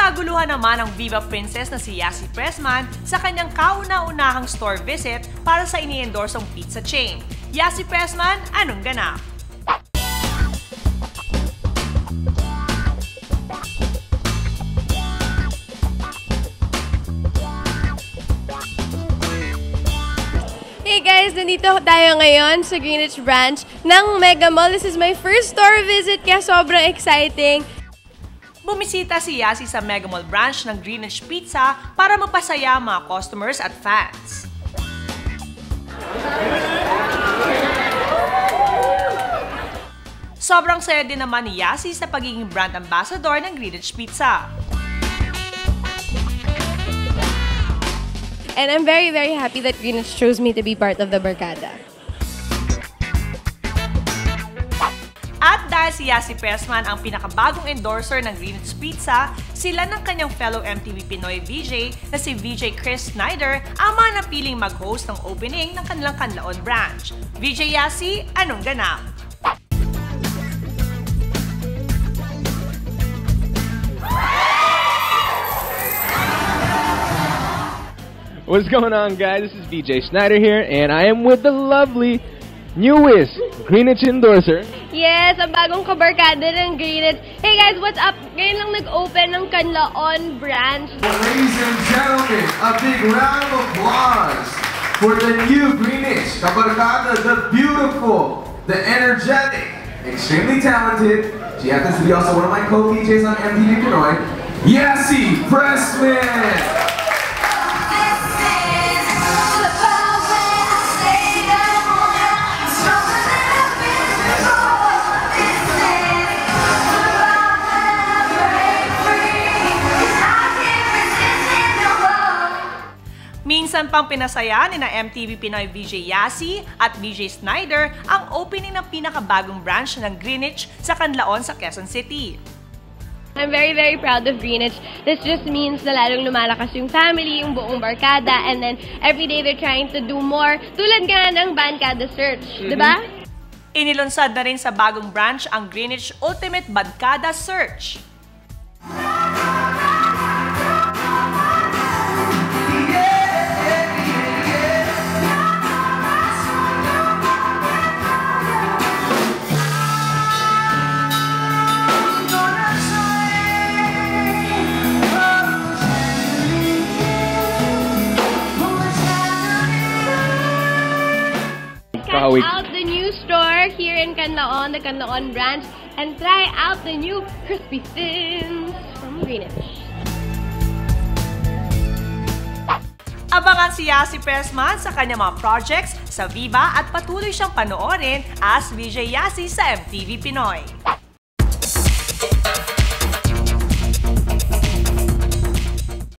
Nagkaguluhan naman ang Viva Princess na si Yassi Pressman sa kanyang kauna-unahang store visit para sa ini-endorsong pizza chain. Yassi Pressman, anong ganap? Hey guys! Nandito tayo ngayon sa Greenwich branch ng Mega Mall. This is my first store visit kaya sobrang exciting. Bumisita si Yassi sa Mega Mall branch ng Greenwich Pizza para mapasaya ang mga customers at fans. Sobrang saya din naman ni Yassi sa pagiging brand ambassador ng Greenwich Pizza. And I'm very happy that Greenwich chose me to be part of the Barkada. At dahil si Yassi Pressman ang pinakabagong endorser ng Greenwich Pizza, sila ng kanyang fellow MTV Pinoy VJ na si VJ Chris Snyder ang mga napiling mag-host ng opening ng kanilang Canlaon branch. VJ Yassi, anong ganap? What's going on, guys? This is VJ Snyder here, and I am with the lovely, newest Greenwich endorser. Yes, ang bagong kabarkada ng Greenwich. Hey guys, what's up? Ngayon lang nag-open ng Canlaon branch. Ladies and gentlemen, a big round of applause for the new Greenwich kabarkada, the beautiful, the energetic, extremely talented. She happens to be also one of my co-DJs on MTV Pinoy, Yassi Pressman. Minsan pang pinasaya ni na MTV Pinoy VJ Yassi at VJ Snyder ang opening ng pinakabagong branch ng Greenwich sa Canlaon sa Quezon City. I'm very proud of Greenwich. This just means na lalong lumalakas yung family, yung buong barkada, and then every day they're trying to do more. Tulad nga ng Barkada Search, di ba? Inilunsad na rin sa bagong branch ang Greenwich Ultimate Barkada Search. Check out the new store here in Canlaon, the Canlaon branch, and try out the new Crispy Thins from Greenwich. Abangan si Yassi Pressman sa kanyang mga projects sa Viva at patuloy siyang panoorin as VJ Yassi sa MTV Pinoy.